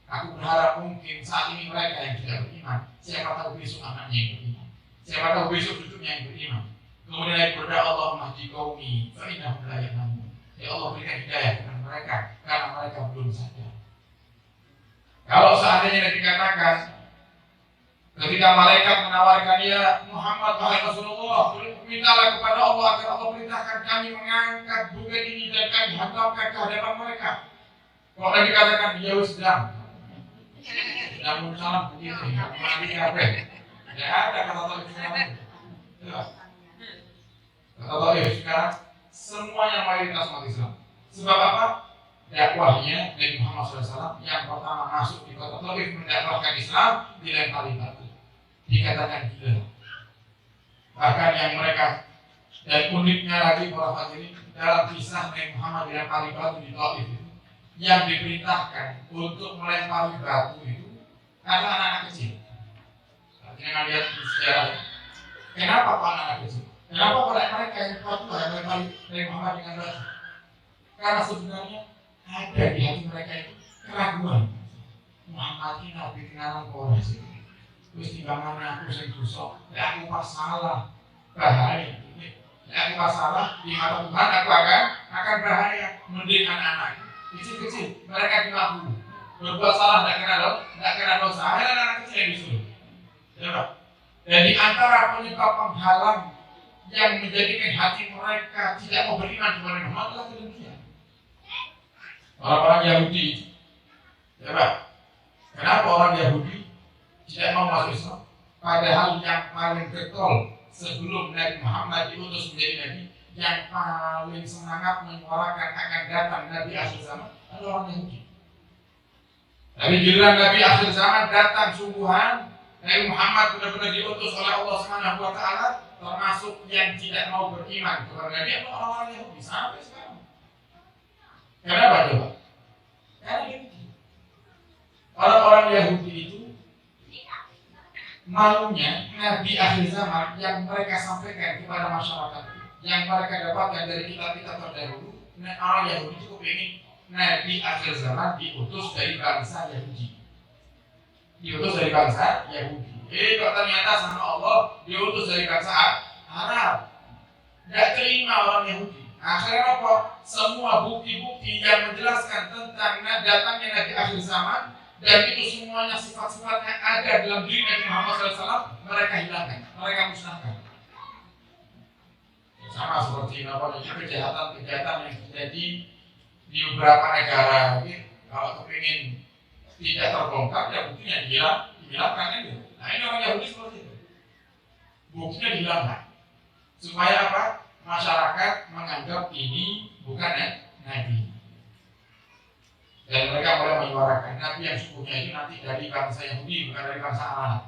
Aku berharap mungkin saat ini mereka yang tidak beriman, siapa tahu besok anaknya yang beriman, siapa tahu besok cucunya yang beriman. Kemudian ayat berdoa, Allahumma hdi qaumi fa innahum la ya'lamun. Ya Allah, berikan hidayah kepada mereka karena mereka belum sadar. Kalau seandainya dikatakan ketika malaikat menawarkan, ya Muhammad wahai Rasulullah, mintalah kepada Allah agar Allah perintahkan kami mengangkat bukit ini dan kami hantamkan ke hadapan mereka. Kalau Nabi katakan, ya sedang salam begitu, mati kabeh. Tidak ada kata Taif sekarang. Kata Taif sekarang semuanya mayoritas umat Islam. Sebab apa? Dakwahnya Nabi Muhammad SAW yang pertama masuk di kota Taif mendakwahkan Islam, dilempari batu, dikatakan gila. Bahkan yang mereka, dan uniknya lagi para hadirin, dalam kisah Nabi Muhammad dilempari batu di Taif itu, yang diperintahkan untuk melempari batu itu adalah anak-anak kecil. Artinya lihat di sejarah. Kenapa Pak anak kecil? Kenapa mereka yang tua yang melempari Nabi Muhammad dengan batu? Karena sebenarnya ada di hati mereka itu keraguan. Muhammad ini nabi kenalan orang sih. Terus timbangannya aku sing dosa, aku pas salah, bahaya. Aku pas salah di mata Tuhan aku akan bahaya. Mending anak-anak kecil-kecil mereka dimaklumi. Berbuat salah tidak kena dosa. Anak-anak kecil yang disuruh. Ya, dan di antara penyebab penghalang yang menjadikan hati mereka tidak mau beriman kepada Muhammad adalah kedengkian. Orang-orang Yahudi. Coba, kenapa orang Yahudi tidak mau masuk Islam? Padahal yang paling getol sebelum Nabi Muhammad diutus menjadi Nabi, yang paling semangat menyuarakan akan datang Nabi akhir zaman adalah orang Yahudi. Tapi giliran Nabi akhir zaman datang sungguhan, Nabi Muhammad benar-benar diutus oleh Allah Subhanahu wa Ta'ala, termasuk yang tidak mau beriman kepada Nabi adalah orang-orang Yahudi sampai sekarang. Kenapa coba? Karena Yahudi. Orang-orang Yahudi itu maunya Nabi akhir zaman yang mereka sampaikan kepada masyarakat, yang mereka dapatkan dari kitab-kitab terdahulu. Orang Yahudi cukup ingin Nabi akhir zaman diutus dari bangsa Yahudi. Diutus dari bangsa Yahudi. Kok ternyata sama Allah diutus dari bangsa Arab. Tidak terima orang Yahudi. Akhirnya apa? Semua bukti-bukti yang menjelaskan tentang datangnya Nabi akhir zaman, dan itu semuanya sifat-sifat yang ada dalam diri Nabi Muhammad SAW, mereka hilangkan, mereka musnahkan. Sama seperti kejahatan-kejahatan yang terjadi di beberapa negara. Kalau kepingin tidak terbongkar, ya buktinya dihilangkan kan gitu. Nah ini orang Yahudi seperti itu. Buktinya dihilangkan. Supaya apa? Masyarakat menganggap ini bukan Nabi. Dan mereka mulai menyuarakan Nabi yang sungguhnya itu nanti dari bangsa Yahudi, bukan dari bangsa Arab.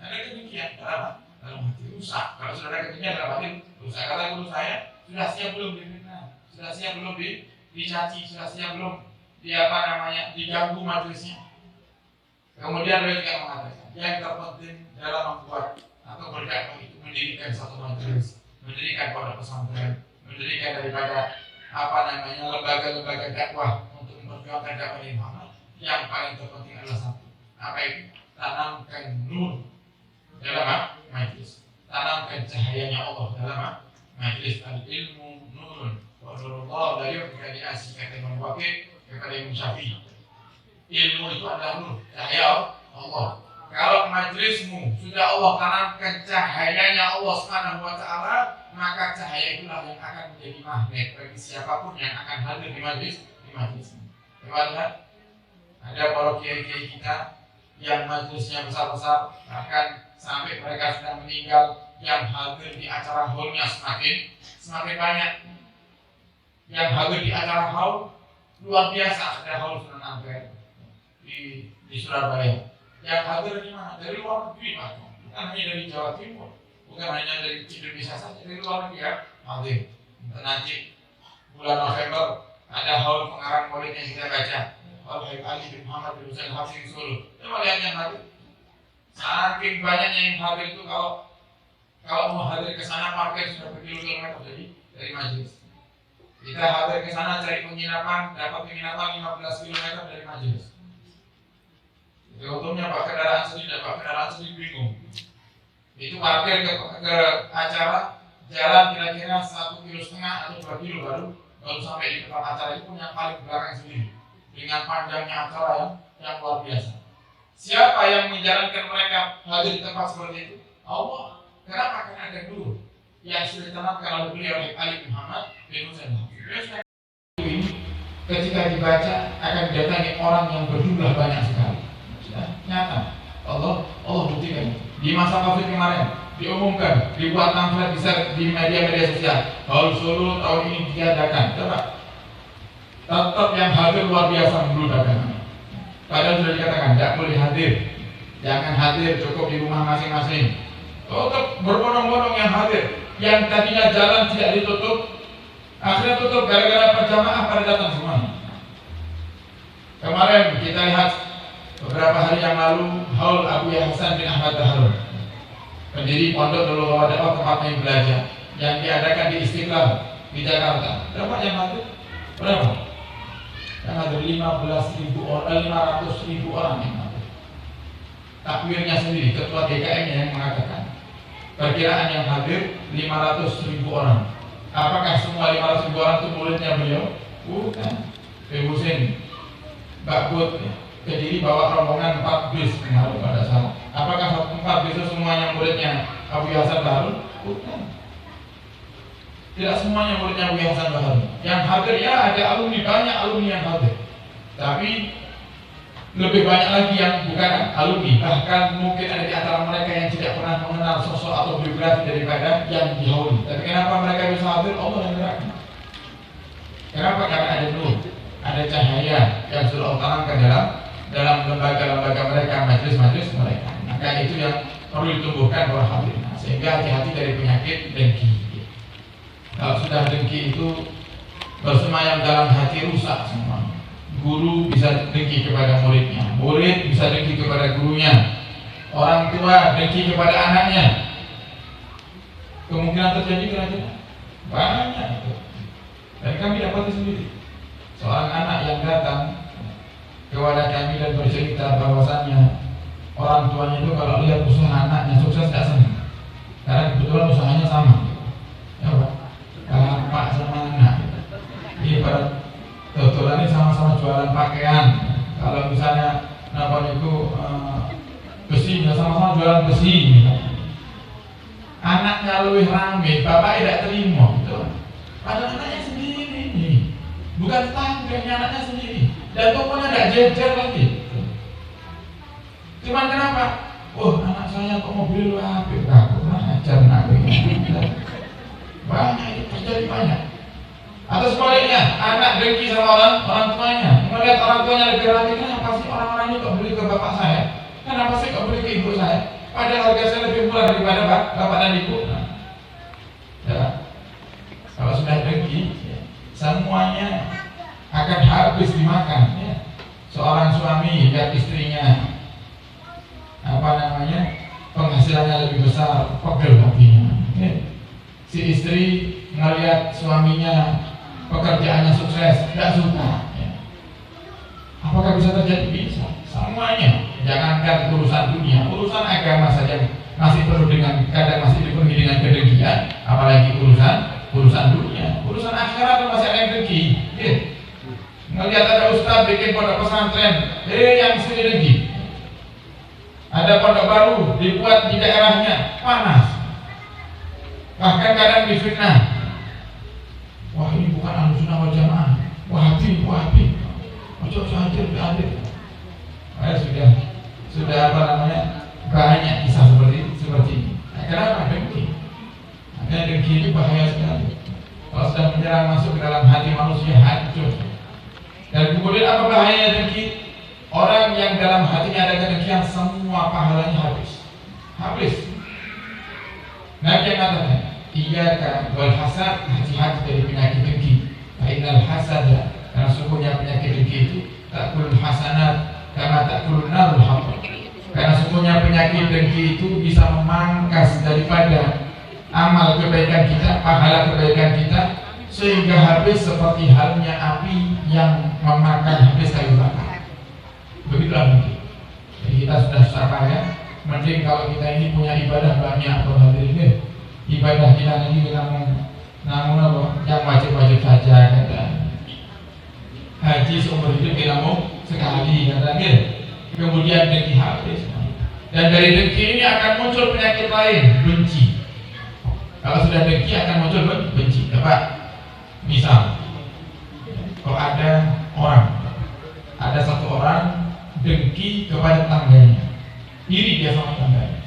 Ada demikian dalam hati rusak. Kalau sudah ada demikian dalam hati rusak. Kata guru saya, sudah siap belum difitnah, sudah siap belum dicaci, sudah siap belum diganggu majelisnya. Kemudian beliau juga mengatakan, yang terpenting dalam membuat atau berdakwah itu mendirikan satu majelis, mendirikan pondok pesantren, mendirikan daripada lembaga-lembaga dakwah untuk memperjuangkan dakwah Nabi Muhammad. Yang paling terpenting adalah satu, apa itu? Tanamkan nur dalam majelis, tanamkan cahayanya Allah dalam majelis. Al-ilmu nurun wa nurullah la yu'ta li asy kata Imam Waqi'i kepada Imam Syafi'i. Ilmu itu adalah nur, cahaya Allah. Kalau majelismu sudah Allah tanamkan cahayanya Allah Subhanahu wa Ta'ala, maka cahaya itulah yang akan menjadi magnet bagi siapapun yang akan hadir di majelismu. Lihat, ada para kiai-kiai kita yang majelisnya besar-besar, bahkan sampai mereka sudah meninggal, yang hadir di acara haulnya semakin banyak. Yang hadir di acara haul luar biasa. Ada haul Sunan Ampel di Surabaya. Yang hadir dari mana? Dari luar negeri, Pak. Bukan hanya dari Jawa Timur, bukan hanya dari Indonesia saja, dari luar negeri ya. Hadir. Nanti bulan November ada haul pengarang maulid yang kita baca. Haul Habib Ali bin Muhammad bin Husain Hafsi Solo. Coba lihat yang hadir. Saking banyaknya yang hadir itu, kalau mau hadir ke sana parkir sudah berkilo-kilometer dari majelis. Kita hadir ke sana cari penginapan, dapat penginapan 15 km dari majelis. Untungnya Pak kendaraan sendiri bingung. Itu parkir ke acara jalan kira-kira 1,5 km atau 2 km baru sampai di tempat acara itu, pun yang paling belakang sendiri dengan panjangnya acara yang luar biasa. Siapa yang menjalankan mereka hadir di tempat seperti itu? Allah. Kenapa? Karena ada guru yang sudah ditanamkan oleh beliau Ali Muhammad bin Husain. Ini ketika dibaca akan didatangi orang yang berjumlah banyak sekali. Nyata Allah buktikan di masa Covid kemarin diumumkan, dibuat pamflet besar di media sosial, Haul Solo tahun ini diadakan. Coba tetap yang hadir luar biasa membludakan. Padahal sudah dikatakan tidak boleh hadir, jangan hadir, cukup di rumah masing-masing. Tetap berbondong-bondong yang hadir. Yang tadinya jalan tidak ditutup, akhirnya tutup gara-gara berjamaah pada datang semuanya. Kemarin kita lihat beberapa hari yang lalu haul Abu Hasan bin Ahmad Harun, pendiri Pondok Nurul Dakwah tempat yang belajar, yang diadakan di Istiqlal di Jakarta. Berapa yang hadir? Berapa? Yang hadir 500.000 orang yang hadir. Takbirnya sendiri, ketua DKM-nya yang mengatakan perkiraan yang hadir 500.000 orang. Apakah semua 500.000 orang itu muridnya beliau? Bukan. Husain Bakbut Kediri bawa rombongan 4 bis menghadap pada saat. Apakah 4 bis itu semuanya muridnya Abu Hasan Harun? Bukan. Tidak semuanya muridnya Buya Hasan Baharuni. Yang hadir ya ada alumni, banyak alumni yang hadir. Tapi lebih banyak lagi yang bukan alumni. Bahkan mungkin ada di antara mereka yang tidak pernah mengenal sosok atau biografi daripada yang dihuni. Tapi kenapa mereka bisa hadir? Allah yang gerakkan. Kenapa? Karena ada nur, ada cahaya yang sudah Allah tanamkan dalam lembaga-lembaga mereka, majelis-majelis mereka. Maka itu yang perlu ditumbuhkan para hadirin. Sehingga hati-hati dari penyakit dengki. Kalau sudah dengki itu bersemayam dalam hati, rusak semua. Guru bisa dengki kepada muridnya, murid bisa dengki kepada gurunya, orang tua dengki kepada anaknya. Kemungkinan terjadi kira-kira banyak itu. Dan kami dapat sendiri. Seorang anak yang datang kepada kami dan bercerita bahwasannya orang tuanya itu kalau lihat usaha anaknya sukses tidak senang. Karena kebetulan usahanya sama. Ya Pak, bapak sama anak. Ini pada kebetulan ini sama-sama jualan pakaian. Kalau misalnya namanya itu besi, sama-sama jualan besi. Anaknya lebih rame, bapak tidak terima. Gitu. Padahal anaknya sendiri ini, bukan tangganya anaknya sendiri. Dan tokonya tidak jejer lagi. Cuman kenapa? Oh, anak saya kok mobil lu apik, aku ajar nabi. Banyak itu terjadi banyak. Atau sebaliknya, anak dengki sama orang tuanya. Melihat orang tuanya lebih rame, kenapa sih orang-orang ini kok beli ke bapak saya? Kenapa sih kok beli ke ibu saya? Padahal harga saya lebih murah daripada bapak dan ibu. Nah, ya. Kalau sudah dengki, ya, semuanya akan habis dimakan. Ya. Seorang suami lihat istrinya penghasilannya lebih besar, pegel hatinya. Ya. Si istri melihat suaminya pekerjaannya sukses, tidak suka. Ya. Apakah bisa terjadi? Bisa. Semuanya. Jangankan urusan dunia, urusan agama saja masih penuh dengan, kadang masih dipenuhi dengan kedengkian. Apalagi urusan dunia, urusan akhirat masih ada yang dengki. Ya. Melihat ada ustaz bikin pondok pesantren, yang sini dengki. Ada pondok baru dibuat di daerahnya, panas. Bahkan kadang difitnah. Wah, ini bukan Ahlussunnah wal Jamaah, Wahabi. Ojo hadir. Sudah banyak kisah seperti ini. Nah, kenapa dengki? Makanya dengki ini bahaya sekali. Kalau sudah menyerang masuk ke dalam hati manusia, hancur. Dan kemudian apa bahayanya dengki? Orang yang dalam hatinya ada kedengkian, semua pahalanya habis. Nabi yang katakan, iyyaka wal hasad, hati-hati dari penyakit dengki. Fa'innal hasada, karena sungguhnya penyakit dengki itu ta'kulul hasanat kama ta'kulun narul hatab. Karena sungguhnya penyakit dengki itu bisa memangkas daripada amal kebaikan kita, pahala kebaikan kita, sehingga habis seperti halnya api yang memakan habis kayu bakar. Begitulah mungkin. Jadi kita sudah susah payah. Mending kalau kita ini punya ibadah banyak, hadirin. Ibadah kita ini namun apa? Yang wajib-wajib saja kata. Haji seumur hidup kita mau sekali kata. Kemudian dengki habis. Dan dari dengki ini akan muncul penyakit lain, benci. Kalau sudah dengki akan muncul benci. Dapat misal, kalau ada satu orang dengki kepada tangganya, iri dia sama tangganya.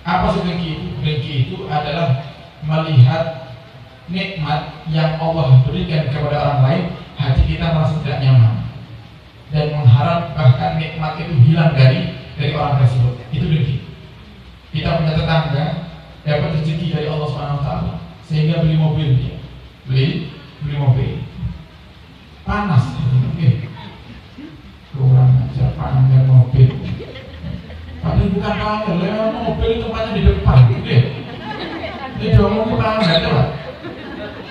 Apa sih dengki itu? Dengki itu adalah melihat nikmat yang Allah berikan kepada orang lain, hati kita merasa tidak nyaman dan mengharap bahkan nikmat itu hilang dari orang tersebut. Itu dengki. Kita punya tetangga dapat rezeki dari Allah SWT sehingga beli mobil dia, beli mobil panas. Kurang ajar pamer mobil. Padahal bukan pamer, lewat mobil tempatnya di depan, gitu ya. Ini ngomong pamer, coba.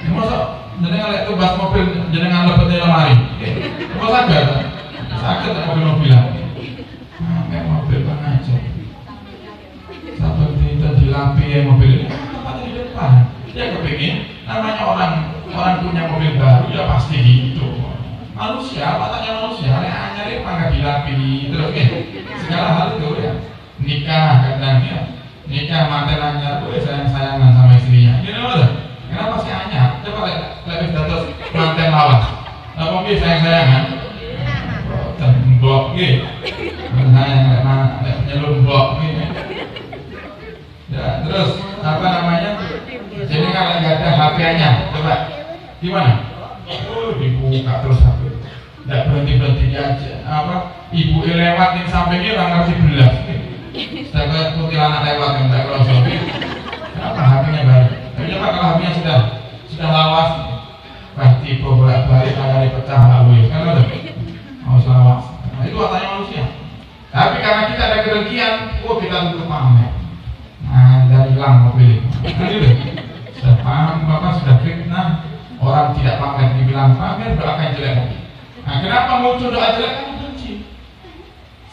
Masa jenengan lihat tuh bas mobil jenengan lepetnya lemari. Masa agak sakit mobil-mobilan. Pamer mobil bang aja. Satu di lampi mobil ini tempatnya di depan. Dia kepingin, namanya orang punya mobil baru, ya pasti gitu. Manusia, wataknya manusia, nyari pangkat dilapi terus segala hal itu ya. Nikah kadang ya, nikah mantan anyar, sayang-sayangan sama istrinya. Kenapa sih anyar? gitu sayang-sayangan. Tembok gitu. Saya nggak nyelumbok gitu. Ya, terus apa namanya? Jadi kalau nggak ada HP-nya, coba gimana? Oh, dibuka terus HP. Nggak berhenti aja. Apa? Ibu lewat di sampingnya nggak ngerti belas. Saya kuntilanak lewat yang tak kalau sampai. Kenapa HP-nya balik? Tapi coba kalau HP-nya sudah lawas, pasti bolak-balik kali pecah lalu. Kan ada? Mau lawas. Nah, itu wataknya manusia. Tapi karena kita ada kedengkian, kita tutup pamer. Nah, dari hilang mobil. Nah, gitu. Sudah paham, Bapak sudah fitnah. Orang tidak pamer, dibilang pamer, doakan jelek. Nah, kenapa muncul doa jelek? Karena benci.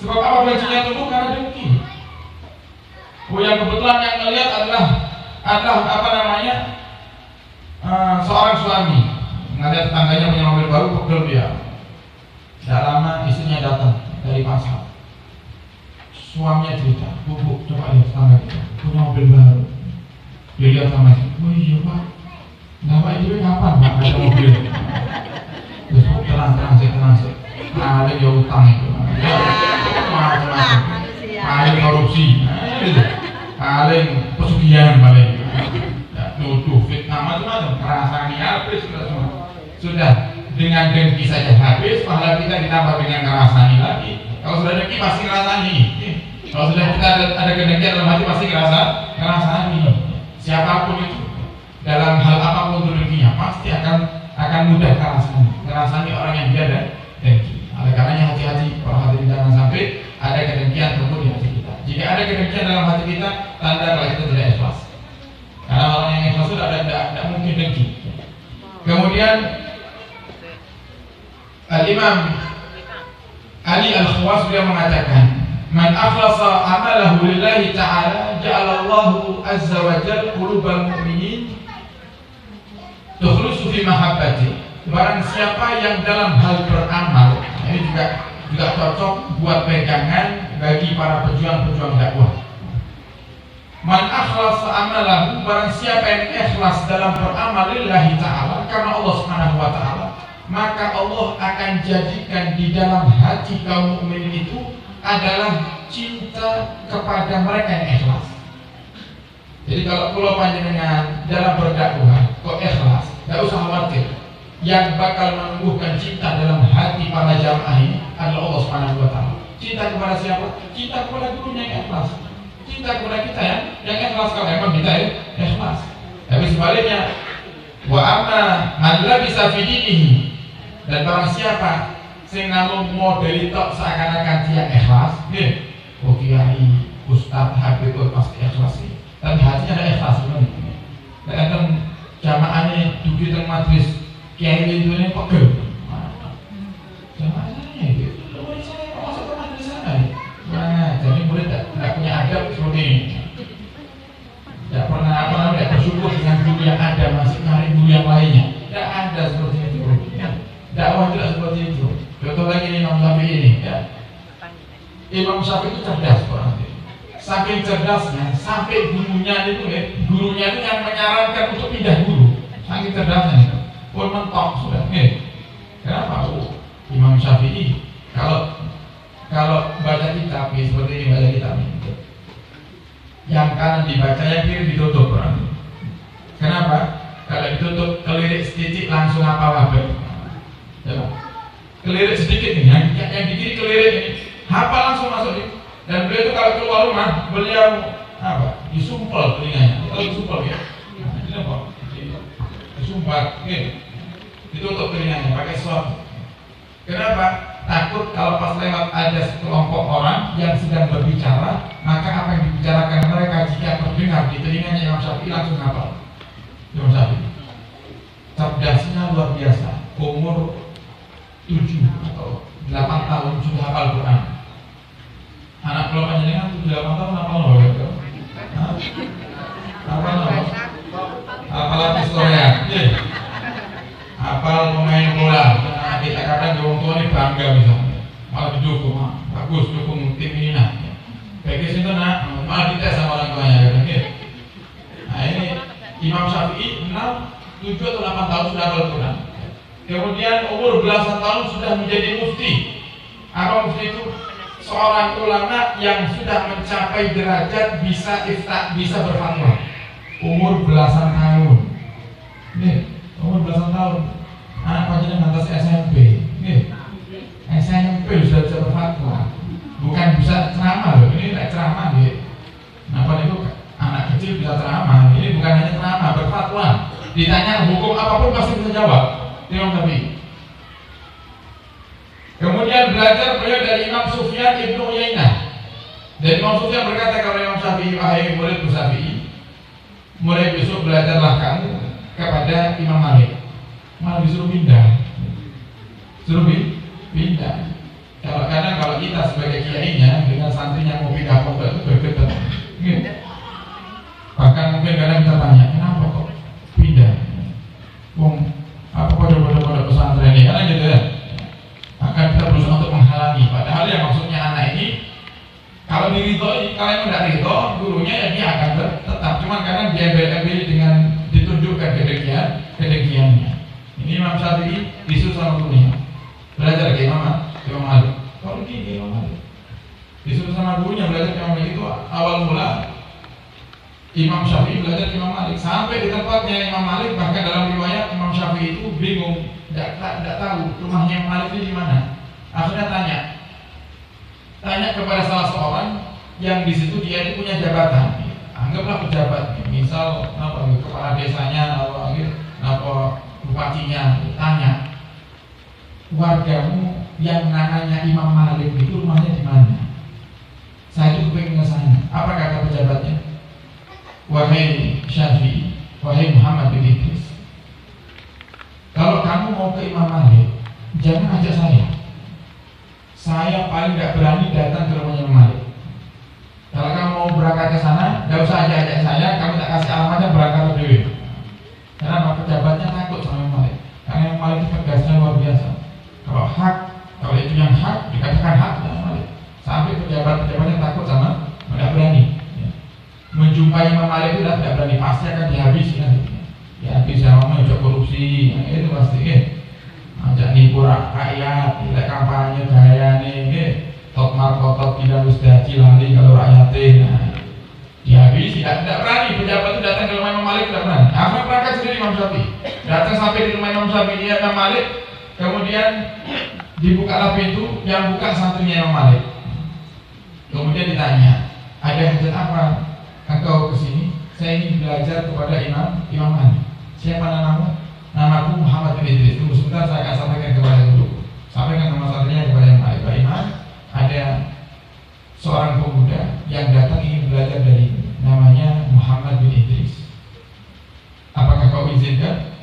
Sebab apa bencinya tumbuh? Karena dengki. Yang kebetulan yang melihat adalah apa namanya? Seorang suami ngelihat tetangganya punya mobil baru, pegel dia. Tidak lama istrinya datang dari pasar. Suaminya cerita, "Bu, coba lihat tetangga kita punya mobil baru." Dia lihat sama istri, "Oh iya Pak, nah Pak itu kapan Pak ada mobil?" Terus tenang sih. Ada dia utang itu, macam-macam, paling korupsi, paling pesugihan paling, nuduh fitnah macam-macam, kerasani habis sudah dengan dengki saja habis, pahala kita ditambah dengan kerasani lagi. Kalau sudah dengki pasti ngerasani. Kalau sudah kita ada kedengkian dalam hati pasti ngerasani. Siapapun itu dalam hal apapun dengkinya pasti akan mudah ngerasani orang yang dia ada dengki. Oleh karenanya hati-hati para hadirin, jangan sampai ada kedengkian tumbuh di hati kita. Jika ada kedengkian dalam hati kita, tanda kalau kita tidak ikhlas. Karena orang yang ikhlas itu tidak mungkin dengki. Kemudian Al-Imam Ali Al-Khawas beliau mengatakan, "Man akhlasa amalahu lillahi ta'ala ja'alallahu azza wa jalla qulubal mu'minin tukhlusu fi mahabbati." Barang siapa yang dalam hal beramal, ini juga cocok buat pegangan bagi para pejuang-pejuang dakwah. Man akhlasa amalahu, barang siapa yang ikhlas dalam beramal lillahi ta'ala karena Allah Subhanahu wa ta'ala, maka Allah akan jadikan di dalam hati kaum mukminin itu adalah cinta kepada mereka yang ikhlas. Jadi kalau pulau panjenengan dalam berdakwah kok ikhlas, tidak usah khawatir. Yang bakal menumbuhkan cinta dalam hati para jamaah ini adalah Allah Subhanahu wa ta'ala. Cinta kepada siapa? Cinta kepada gurunya yang ikhlas. Cinta kepada kita yang ikhlas, kalau memang kita ikhlas. Tapi sebaliknya, wa amma man labisa fi dinihi, dan barang siapa sing namung model tok seakan-akan dia ikhlas, oh kiai, ustaz, habib pasti ikhlas sih. Tapi hatinya ada ikhlas sebenarnya. Dan jamaahnya duduk di majlis kiai itu ini pegel. Jamaahnya itu, murid saya masuk ke majlis sana. Nah, jadi murid tidak punya adab seperti ini. Tidak pernah bersyukur dengan guru yang ada, masih cari guru yang lainnya. Tidak ada seperti itu. Dakwah tidak seperti itu. Contoh lagi ini Imam Syafi'i ini, ya. Imam Syafi'i itu cerdas orang ini. Saking cerdasnya, sampai gurunya itu yang menyarankan untuk pindah guru. Saking cerdasnya itu. Pun mentok sudah. Kenapa? Imam Syafi'i kalau baca kitab seperti ini, baca kitab ini, yang kanan dibaca, yang kiri ditutup orang ini. Kenapa? Kalau ditutup kelirik sedikit langsung hafal habis. Ya. Kelirik sedikit ini, yang di kiri kelirik ini, hafal langsung masuk ini. Dan beliau itu kalau keluar rumah, beliau disumpel telinganya. Kalau disumpel ya, disumpel, ditutup telinganya pakai suap. Kenapa? Takut kalau pas lewat ada sekelompok orang yang sedang berbicara, maka apa yang dibicarakan mereka jika terdengar di telinganya Imam Syafi'i langsung hafal. Imam Syafi'i cerdasnya luar biasa. Umur 7 atau 8 tahun sudah hafal Quran. Anak kalau panjenengan 7-8 tahun hafal loh gitu. Hafal loh. Hafal artis Korea. Hafal pemain bola. Nah, kita kadang orang tua ini bangga misalnya. Malah didukung, bagus dukung tim ini nah. Bagi situ nah, malah dites sama orang tuanya gitu. Nah ini Imam Syafi'i 7 atau 8 tahun sudah hafal Quran. kemudian umur belasan tahun sudah menjadi mufti. Apa mufti itu? Seorang ulama yang sudah mencapai derajat bisa ifta, bisa berfatwa. Umur belasan tahun. Nih, umur belasan tahun. Anak panjenengan atas SMP. Nih, SMP sudah bisa berfatwa. Bukan bisa ceramah loh. Ini tidak ceramah nih. Nah, itu anak kecil bisa ceramah. Ini bukan hanya ceramah, berfatwa. Ditanya hukum apapun pasti bisa jawab. Imam Syafi'i. Kemudian belajar beliau dari Imam Sufyan Ibnu Uyainah. Dan Imam Sufyan berkata kepada Imam Syafi'i, wahai murid Syafi'i, mulai besok belajarlah kamu kepada Imam Malik. Malah disuruh pindah. Suruh pindah. Kalau kita sebagai kiainya dengan santrinya mau pindah pondok itu bergetar. Bahkan mungkin kadang kita tanya, kenapa kok pindah? Apa pondok pesantren ini? Karena gitu ya. Akan kita berusaha untuk menghalangi. Padahal yang maksudnya anak ini kalau diridhoi, kalau yang tidak ridho, gurunya ya dia akan tetap. Cuman kadang dia ambil dengan ditunjukkan kedengkiannya. Ini Imam Syafi'i disuruh sama gurunya belajar ke Imam Malik. Kalau gini Imam Malik disuruh sama gurunya belajar ke Imam Malik, itu awal mula Imam Syafi'i belajar ke Imam Malik. Sampai di tempatnya Imam Malik, bahkan dalam riwayat Imam Syafi'i itu bingung, tidak tahu rumahnya Imam Malik itu di mana. Akhirnya tanya kepada salah seorang yang di situ dia itu punya jabatan. Anggaplah pejabat, misal kepala desanya atau bupatinya. Tanya, wargamu yang namanya Imam Malik itu rumahnya di mana? Saya itu pengen ke sana. Apa kata pejabatnya? Wahai Syafi'i, wahai Muhammad bin Idris, kalau kamu mau ke Imam Malik, jangan ajak saya. Saya paling tidak berani datang ke rumahnya Imam Malik. Kalau kamu mau berangkat ke sana, tidak usah ajak saya. Kamu tak kasih alamatnya, berangkat sendiri. Karena pejabatnya takut sama Imam Malik. Karena Imam Malik itu tegasnya luar biasa. Kalau itu yang hak, dikatakan hak Imam Malik. Sampai pejabatnya takut sama, tidak berani. Menjumpai Imam Malik itu tidak berani, pasti akan dihabisi dihabisi sama menjadi korupsi, itu pasti ajak nipu rakyat, tidak kampanye gaya nih, top markotot tidak mesti cilali kalau rakyatnya, dihabisi, tidak berani. Pejabat itu datang ke rumah Imam Malik tidak berani. Akhirnya berangkat sendiri Imam Syafi'i, datang sampai di rumah Imam Syafi'i, dia Imam Malik, kemudian dibukalah pintu, yang buka santrinya Imam Malik. Kemudian ditanya, ada hajat apa engkau kesini? Saya ingin belajar kepada Imam Malik. Siapa namamu? Namaku Muhammad bin Idris. Tunggu sebentar, saya akan sampaikan kepada guru. Sampaikan nama santrinya kepada Imam Malik. Pak Imam, ada seorang pemuda yang datang ingin belajar dari namanya Muhammad bin Idris. Apakah kau izinkan?